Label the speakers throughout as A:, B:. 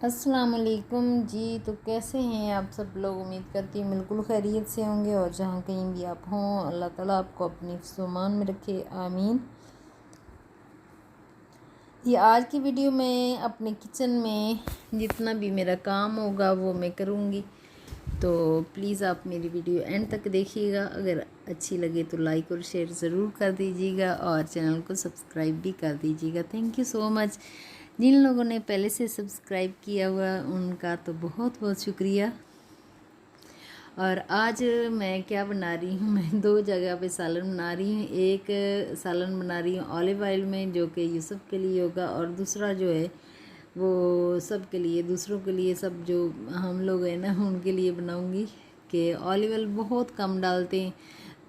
A: अस्सलाम वालेकुम जी। तो कैसे हैं आप सब लोग? उम्मीद करती हूँ बिल्कुल खैरियत से होंगे और जहाँ कहीं भी आप हों अल्लाह ताला आपको अपनी हिफ्ज़-ओ-मान में रखे, आमीन। ये आज की वीडियो में अपने किचन में जितना भी मेरा काम होगा वो मैं करूँगी, तो प्लीज़ आप मेरी वीडियो एंड तक देखिएगा। अगर अच्छी लगे तो लाइक और शेयर ज़रूर कर दीजिएगा और चैनल को सब्सक्राइब भी कर दीजिएगा। Thank you so much. जिन लोगों ने पहले से सब्सक्राइब किया हुआ उनका तो बहुत बहुत शुक्रिया। और आज मैं क्या बना रही हूँ, मैं दो जगह पे सालन बना रही हूँ। एक सालन बना रही हूँ ऑलिव ऑयल में, जो कि यूसुफ के लिए होगा, और दूसरा जो है वो सब के लिए, दूसरों के लिए, सब जो हम लोग हैं ना उनके लिए बनाऊँगी। कि ऑलिव ऑयल बहुत कम डालते हैं,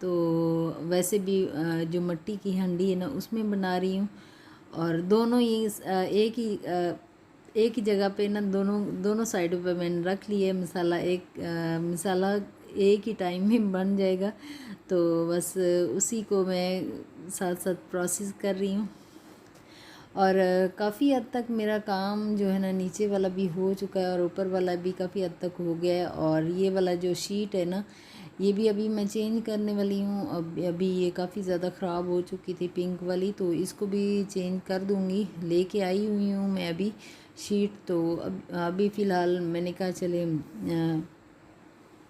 A: तो वैसे भी जो मिट्टी की हंडी है ना उसमें बना रही हूँ। और दोनों ही एक ही जगह पे ना दोनों साइडों पे मैंने रख लिया है मसाला। मसाला एक ही टाइम में बन जाएगा, तो बस उसी को मैं साथ साथ प्रोसेस कर रही हूँ। और काफ़ी हद तक मेरा काम जो है ना नीचे वाला भी हो चुका है और ऊपर वाला भी काफ़ी हद तक हो गया है। और ये वाला जो शीट है ना, ये भी अभी मैं चेंज करने वाली हूँ। अभी ये काफ़ी ज़्यादा ख़राब हो चुकी थी पिंक वाली, तो इसको भी चेंज कर दूँगी। लेके आई हुई हूँ मैं अभी शीट। तो अभी फ़िलहाल मैंने कहा चले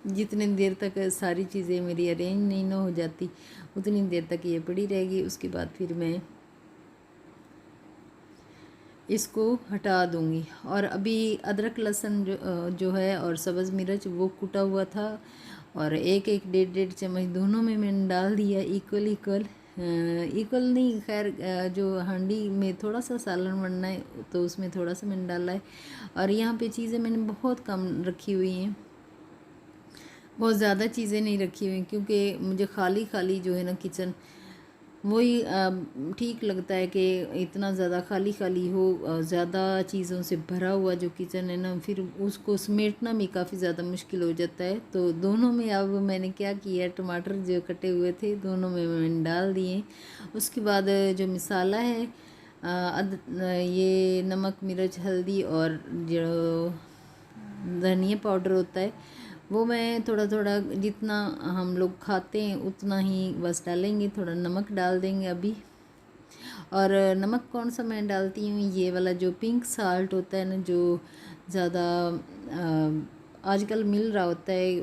A: जितनी देर तक सारी चीज़ें मेरी अरेंज नहीं ना हो जाती उतनी देर तक ये पड़ी रहेगी। उसके बाद फिर मैं इसको हटा दूँगी। और अभी अदरक लहसुन जो है और सब्ज़ मिर्च वो कुटा हुआ था, और एक एक डेढ़ चम्मच दोनों में मैंने डाल दिया इक्वल नहीं, खैर जो हांडी में थोड़ा सा सालन बनना है तो उसमें थोड़ा सा मैंने डाला है। और यहाँ पे चीज़ें मैंने बहुत कम रखी हुई हैं, बहुत ज़्यादा चीज़ें नहीं रखी हुई, क्योंकि मुझे खाली खाली जो है ना किचन वही ठीक लगता है। कि इतना ज़्यादा खाली खाली हो, ज़्यादा चीज़ों से भरा हुआ जो किचन है ना, फिर उसको समेटना भी काफ़ी ज़्यादा मुश्किल हो जाता है। तो दोनों में अब मैंने क्या किया, टमाटर जो कटे हुए थे दोनों में मैंने डाल दिए। उसके बाद जो मसाला है, ये नमक मिर्च हल्दी और जो धनिया पाउडर होता है वो मैं थोड़ा थोड़ा जितना हम लोग खाते हैं उतना ही बस डालेंगे। थोड़ा नमक डाल देंगे अभी। और नमक कौन सा मैं डालती हूँ, ये वाला जो पिंक साल्ट होता है ना, जो ज़्यादा आजकल मिल रहा होता है,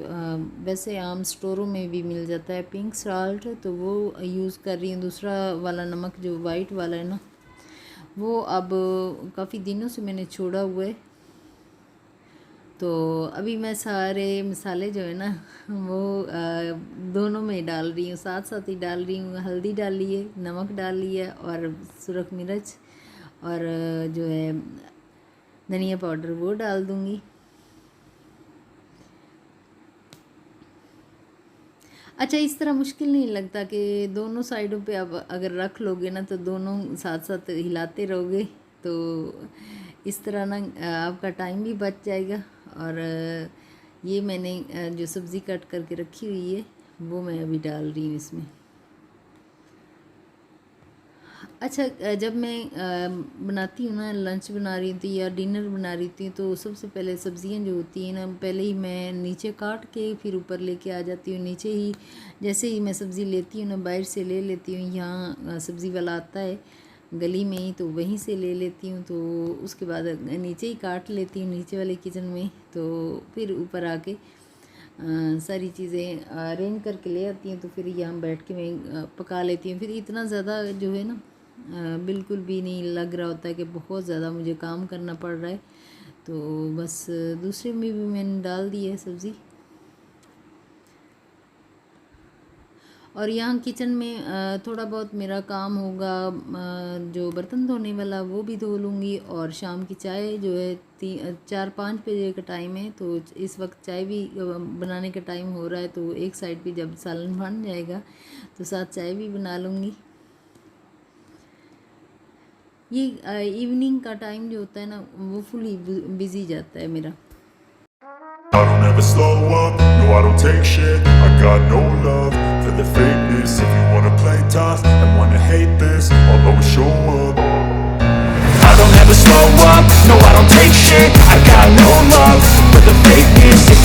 A: वैसे आम स्टोरों में भी मिल जाता है पिंक साल्ट, तो वो यूज़ कर रही हूँ। दूसरा वाला नमक जो वाइट वाला है ना, वो अब काफ़ी दिनों से मैंने छोड़ा हुआ है। तो अभी मैं सारे मसाले जो है ना वो दोनों में डाल रही हूँ, साथ साथ ही डाल रही हूँ। हल्दी डाल ली है, नमक डाल लिया और सुरख मिर्च, और जो है धनिया पाउडर वो डाल दूँगी। अच्छा, इस तरह मुश्किल नहीं लगता कि दोनों साइडों पे अब अगर रख लोगे ना तो दोनों साथ साथ हिलाते रहोगे, तो इस तरह ना आपका टाइम भी बच जाएगा। और ये मैंने जो सब्ज़ी कट करके रखी हुई है वो मैं अभी डाल रही हूँ इसमें। अच्छा, जब मैं बनाती हूँ ना, लंच बना रही थी या डिनर बना रही थी, तो सबसे पहले सब्ज़ियाँ जो होती हैं ना, पहले ही मैं नीचे काट के फिर ऊपर लेके आ जाती हूँ। नीचे ही जैसे ही मैं सब्ज़ी लेती हूँ ना, बाहर से ले लेती हूँ। यहाँ सब्ज़ी वाला आता है गली में ही, तो वहीं से ले लेती हूँ। तो उसके बाद नीचे ही काट लेती हूँ नीचे वाले किचन में, तो फिर ऊपर आके सारी चीज़ें अरेंज करके ले आती हूँ। तो फिर यहाँ बैठ के मैं पका लेती हूँ। फिर इतना ज़्यादा जो है ना बिल्कुल भी नहीं लग रहा होता है कि बहुत ज़्यादा मुझे काम करना पड़ रहा है। तो बस दूसरे में भी मैंने डाल दी है सब्ज़ी। और यहाँ किचन में थोड़ा बहुत मेरा काम होगा, जो बर्तन धोने वाला वो भी धो लूँगी। और शाम की चाय जो है 4-5 बजे का टाइम है, तो इस वक्त चाय भी बनाने का टाइम हो रहा है। तो एक साइड पे जब सालन बन जाएगा तो साथ चाय भी बना लूँगी। ये इवनिंग का टाइम जो होता है ना वो फुली बिजी जाता है मेरा।
B: I don't ever slow up, no I don't take shit. I got no love for the fakeness. If you wanna play tough and wanna hate this, I'll always show up. I don't ever slow up, no I don't take shit. I got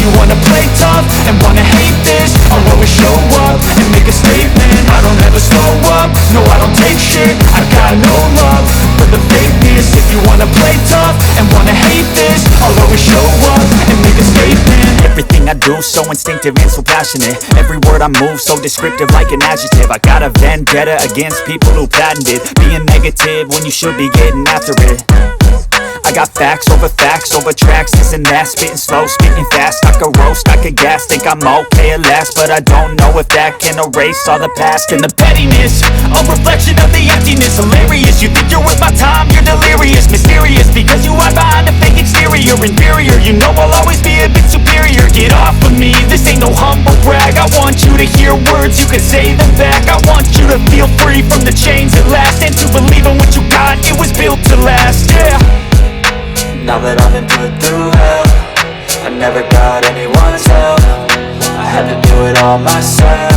C: you wanna play tough and wanna hate this, I'll always show up and make a statement. I don't ever slow up, no I don't take shit. I got no love for the fakeness. If you wanna play tough and wanna hate this, I'll always show up and make a statement. Everything I do so instinctive and so passionate. Every word I move so descriptive like an adjective. I got a vendetta against people who patented being negative when you should be getting after it. I got facts over tracks, this and that. Spitting slow, spitting fast, I could roast, I could gas. Think I'm okay at last, but I don't know if that can erase all the past. And the pettiness, a reflection of the emptiness. Hilarious, you think you're worth my time, you're delirious. Mysterious, because you hide behind a fake exterior. Inferior, you know I'll always be a bit superior. Get off of me, this ain't no humble brag. I want you to hear words, you can say them back. I want you to feel free from the chains at last, and to believe in what you got, it was built to last, yeah. Now that I've been put through hell, I never got anyone's help. I had to do it all myself.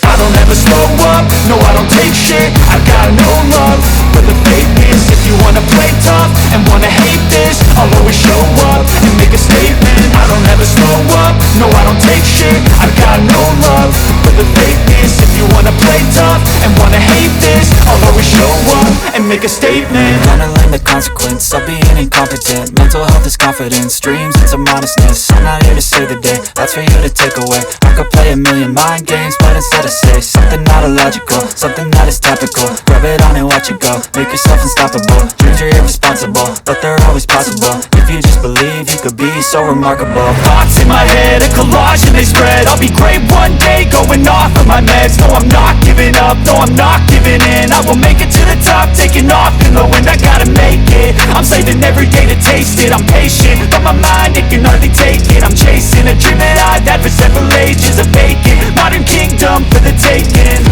C: I don't ever slow up, no I don't take shit. I got no love for the fakeness. If you wanna play tough and wanna hate this, I'll always show up and make a statement. I don't ever slow up, no I don't take shit. I got no love for the fakeness. If you wanna play tough and wanna hate this, I'll always show up and make a statement. Gonna learn the consequence of being incompetent. Mental health is confidence, dreams into modestness. I'm not here to save the day, that's for you to take away. I could play a million mind games, but instead I say something not illogical, something that is topical. Rub it on and watch it go, make yourself unstoppable. Dreams are irresponsible, but they're always possible. If you just believe, you could be so remarkable. Thoughts in my head, a collage and they spread. I'll be great one day, going off of my meds. No, I'm not giving up, no, I'm not giving in. I will make it to the top, taking off in the wind. I gotta make it, I'm saving every day to taste it. I'm patient, but my mind, it can hardly take it. I'm chasing a dream that I've had for several ages. A vacant, modern kingdom for the taking.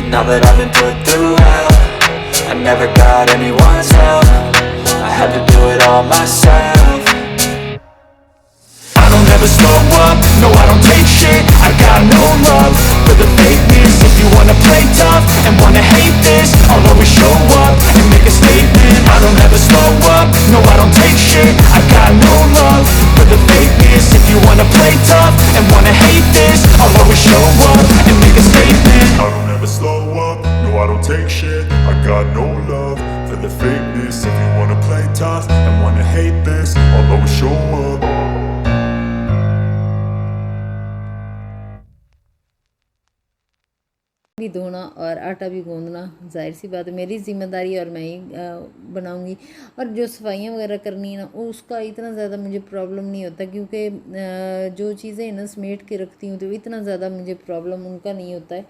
C: Now that I've been put through hell, I never got anyone's help. I had to do it all myself. I don't ever slow up, no I don't take shit. I got no love for the fakeness. If you wanna play tough and wanna hate this, I'll always show up and make a statement. I don't ever slow up, no I don't take shit. I got no love for the fakeness. If you wanna play tough and wanna hate this, I'll always show up and make a statement.
B: I don't ever slow up, no I don't take shit. I got no love for the fakeness. If you wanna play tough and wanna hate this, I'll always show up.
A: भी धोना और आटा भी गूंदना जाहिर सी बात है मेरी ज़िम्मेदारी और मैं ही बनाऊंगी। और जो सफाइयाँ वगैरह करनी है ना, उसका इतना ज़्यादा मुझे प्रॉब्लम नहीं होता, क्योंकि जो चीज़ें ना समेट के रखती हूँ तो इतना ज़्यादा मुझे प्रॉब्लम उनका नहीं होता है।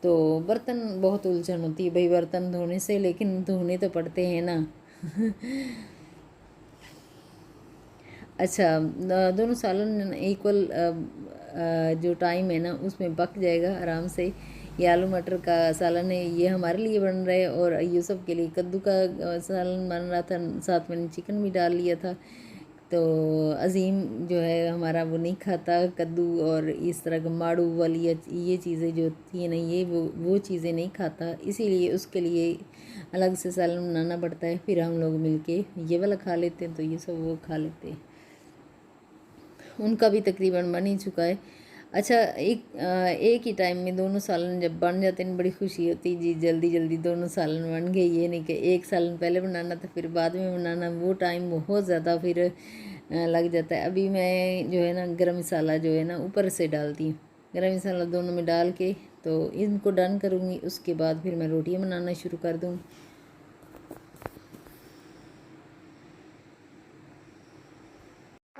A: तो बर्तन बहुत उलझन होती है भाई बर्तन धोने से, लेकिन धोने तो पड़ते हैं ना। अच्छा, दोनों सालन इक्वल जो टाइम है ना उसमें पक जाएगा आराम से। ये आलू मटर का सालन है, ये हमारे लिए बन रहा है, और यूसुफ के लिए कद्दू का सालन बन रहा था, साथ मैंने चिकन भी डाल लिया था। तो अज़ीम जो है हमारा वो नहीं खाता कद्दू और इस तरह का माड़ू वाली ये चीज़ें जो होती हैं ना, ये वो चीज़ें नहीं खाता, इसीलिए उसके लिए अलग से सालन बनाना पड़ता है। फिर हम लोग मिलके ये वाला खा लेते हैं, तो ये सब वो खा लेते हैं। उनका भी तकरीबन बन ही चुका है। अच्छा, एक ही टाइम में दोनों सालन जब बन जाते हैं बड़ी खुशी होती है जी, जल्दी जल्दी दोनों सालन बन गए। ये नहीं कि एक सालन पहले बनाना था फिर बाद में बनाना, वो टाइम बहुत ज़्यादा फिर लग जाता है। अभी मैं जो है ना गरम मसाला जो है ना ऊपर से डालती हूँ, गरम मसाला दोनों में डाल के तो इनको डन करूँगी। उसके बाद फिर मैं रोटियाँ बनाना शुरू कर दूँ।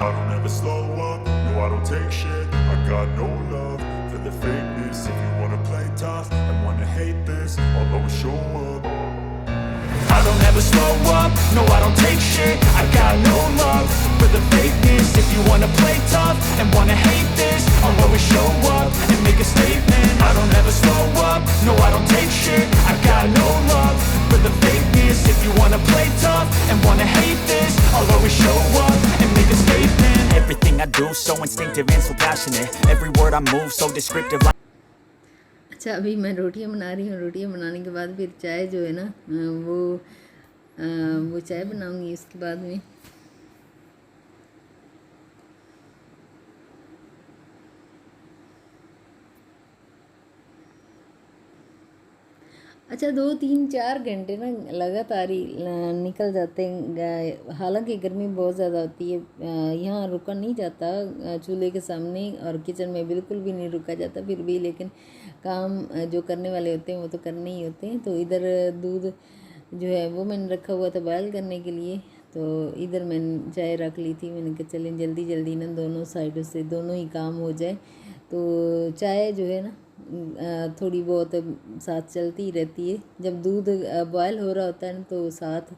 B: I don't ever slow up, no I don't take shit. I got no love for the fakeness. If you wanna play tough and wanna hate this, I'll always show up.
C: I don't ever slow up, no I don't take shit. I got no love for the fakeness. If you wanna play tough and wanna hate this, I'll always show up and make a statement. I don't ever slow up, no I don't take shit. I got no love for the fakeness. If you wanna play tough and wanna hate this, I'll always show up and make a statement. Everything I do so instinctive and so passionate. Every word I move so descriptive like
A: अच्छा, अभी मैं रोटियां बना रही हूँ। रोटियां बनाने के बाद फिर चाय जो है ना वो चाय बनाऊंगी। इसके बाद में अच्छा 2 3 4 घंटे ना लगातार ही निकल जाते हैं। हालांकि गर्मी बहुत ज़्यादा होती है, यहाँ रुका नहीं जाता चूल्हे के सामने और किचन में बिल्कुल भी नहीं रुका जाता, फिर भी लेकिन काम जो करने वाले होते हैं वो तो करने ही होते हैं। तो इधर दूध जो है वो मैंने रखा हुआ था बॉयल करने के लिए, तो इधर मैंने चाय रख ली थी। मैंने कहा चलें जल्दी जल्दी ना दोनों साइडों से दोनों ही काम हो जाए। तो चाय जो है ना थोड़ी बहुत साथ चलती ही रहती है। जब दूध बॉयल हो रहा होता है ना तो साथ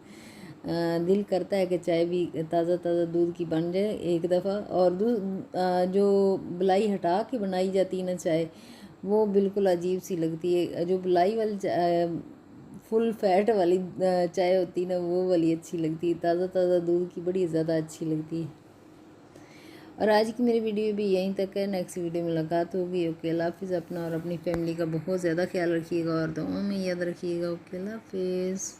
A: दिल करता है कि चाय भी ताज़ा ताज़ा दूध की बन जाए एक दफ़ा। और दूध जो बलाई हटा के बनाई जाती है ना चाय, वो बिल्कुल अजीब सी लगती है। जो बलाई वाली फुल फैट वाली चाय होती है ना वो वाली अच्छी लगती है, ताज़ा ताज़ा दूध की बड़ी ज़्यादा अच्छी लगती है। और आज की मेरी वीडियो भी यहीं तक है। नेक्स्ट वीडियो में मुलाकात होगी। ओके अल्लाह हाफिज़। अपना और अपनी फैमिली का बहुत ज़्यादा ख्याल रखिएगा और दुआओं में याद रखिएगा। ओके अल्लाह हाफिज़।